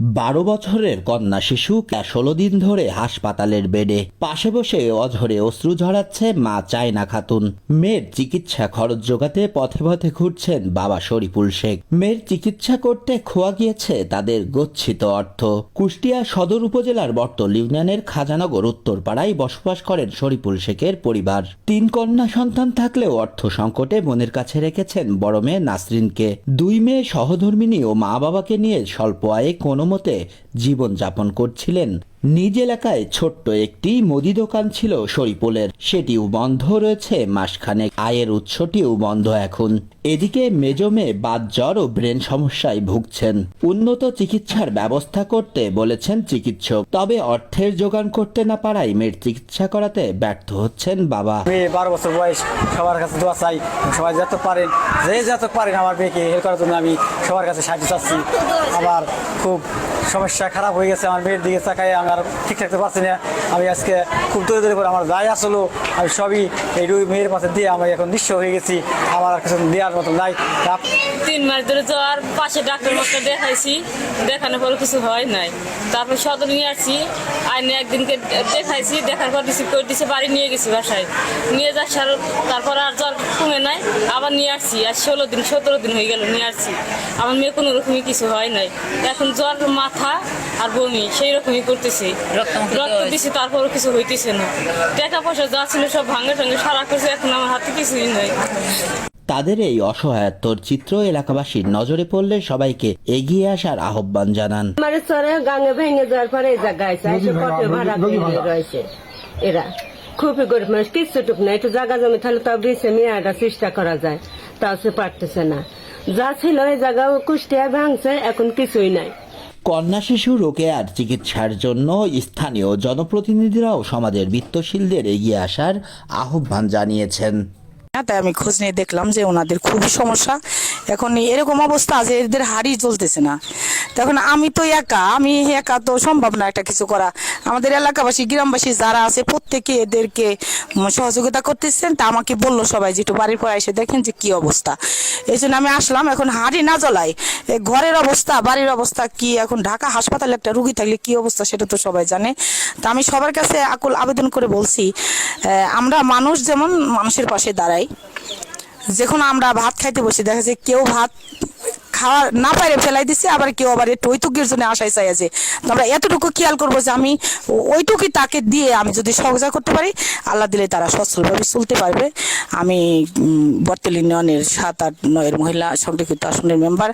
12 বছরের কন্যা শিশু 16 দিন ধরে হাসপাতালের বেডে পাশে বসে অঝরে অশ্রু ঝরাচ্ছে মা চায়না খাতুন। মেয়ের চিকিৎসা খরচ জোগাতে পথে পথে ঘুরছেন বাবা শরীফুল শেখ। মেয়ের চিকিৎসা করতে খোয়া গিয়েছে তাদের গচ্ছিত অর্থ। কুষ্টিয়া সদর উপজেলার বর্তল ইউনিয়নের খাজানগর উত্তরপাড়ায় বসবাস করেন শরীফুল শেখের পরিবার। 3 কন্যা সন্তান থাকলেও অর্থ সংকটে বোনের কাছে রেখেছেন বড় মেয়ে নাসরিনকে। 2 মেয়ে সহধর্মিণী ও মা বাবাকে নিয়ে স্বল্প আয়ে কোনো মতে জীবন যাপন করছিলেন। নিজ এলাকায় ছোট্ট একটি মুদি দোকান ছিল শরীফুলের, সেটিও বন্ধ রয়েছে মাসখানেক। আয়ের উৎসটিও বন্ধ এখন। এদিকে মেজ মেয়ে বাত জ্বর ও ব্রেন সমস্যায় ভুগছেন। উন্নত চিকিৎসার ব্যবস্থা করতে বলেছেন চিকিৎসক, তবে অর্থের জোগান করতে না পারায় মেয়ের চিকিৎসা করাতে ব্যর্থ হচ্ছেন বাবা। 12 বছর বয়স, সবার কাছে দোয়া চাই, সবাই যত পারেন আমার মেয়েকে হেল্প করার জন্য আমি সবার কাছে সাহায্য চাচ্ছি। আমার খুব সমস্যা খারাপ হয়ে গেছে, আমার মেয়ের দিকে তাকায় আমি আর ঠিক থাকতে পারছি না। আমি আজকে খুব দূরে করে আমার যাই আসলো আমি সবই এই মেয়ের পাশে দিয়ে আমি এখন নিঃস্ব হয়ে গেছি। আমার আর কিছু দেওয়ার মতো নাই। 3 মাস ধরে জ্বর, পাশে ডাক্তার মাস্টার দেখাইছি, দেখানোর পরে কিছু হয় নাই। তারপর সদর নিয়ে আসছি, আইনে একদিনকে দেখাইছি, দেখার পর রিসিভ করে দিচ্ছে, বাড়ি নিয়ে গেছি বাসায়। নিয়ে যাচ্ছি তারপর আর জ্বর কমে নাই, আবার নিয়ে আসছি। আর 16 দিন 17 দিন হয়ে গেল নিয়ে আসছি। আমার মেয়ে কোনো রকমই কিছু হয় নাই। এখন জ্বর, মাথা আর বমি সেই রকমই করতেছে। রক্ত দিচ্ছি, তারপরও কিছু হইতেছে না। টাকা পয়সা যা ছিল সব ভাঙে টাঙ্গে সারা করছে, এখন আমার হাতে কিছুই নাই। তাদের এই অসহায়ত্বর চিত্র এলাকাবাসীর নজরে পড়লে সবাইকে এগিয়ে আসার আহ্বান জানান। আমার চরে গাঙে ভেঙে যাওয়ার পরে এই জায়গায় কত ভাড়া করে রয়েছে। এরা খুবই গরিব মানুষ, কিচ্ছুটুক না। একটু জায়গা জমি তাহলে তাও বেছে মেয়েটা চেষ্টা করা যায়, তাও সে পারতেছে না। যা ছিল এই জায়গা কুষ্টিয়া ভাঙছে, এখন কিছুই নাই। কন্যা শিশু রোকেয়ার চিকিৎসার জন্য স্থানীয় জনপ্রতিনিধিরাও সমাজের বিত্তশীলদের এগিয়ে আসার আহ্বান জানিয়েছেন। তাই আমি খোঁজ নিয়ে দেখলাম যে ওনাদের খুবই সমস্যা। এখন এরকম অবস্থা যে এদের হাড়ি চলতেছে না। তখন আমি একা তো সম্ভব না একটা কিছু করা। আমাদের এলাকাবাসী, গ্রামবাসী যারা আছে প্রত্যেকে এদেরকে সহযোগিতা করতেছেন। তা আমাকে বললো সবাই যে একটু বাড়ির পর এসে দেখেন যে কি অবস্থা। এই জন্য আমি আসলাম। এখন হাড়ি না জ্বলাই ঘরের অবস্থা, বাড়ির অবস্থা কি, এখন ঢাকা হাসপাতালে একটা রুগী থাকলে কি অবস্থা সেটা তো সবাই জানে। তা আমি সবার কাছে আকুল আবেদন করে বলছি, আমরা মানুষ যেমন মানুষের পাশে দাঁড়াই। যখন আমরা ভাত খাইতে বসে দেখা যায় কেউ ভাত খাওয়া না পারে ফেলাই দিচ্ছে, আবার কেউ আবার একটু ওইটুকুর জন্য আশায় চাই আছে। তো আমরা এতটুকু খেয়াল করবো যে আমি ওইটুকুই তাকে দিয়ে আমি যদি সহযোগিতা করতে পারি, আল্লাহ দিলে তারা সচ্ছলভাবে চলতে পারবে। আমি বর্তল ইউনিয়নের 7, 8, 9 মহিলা সংরক্ষিত আসনের মেম্বার।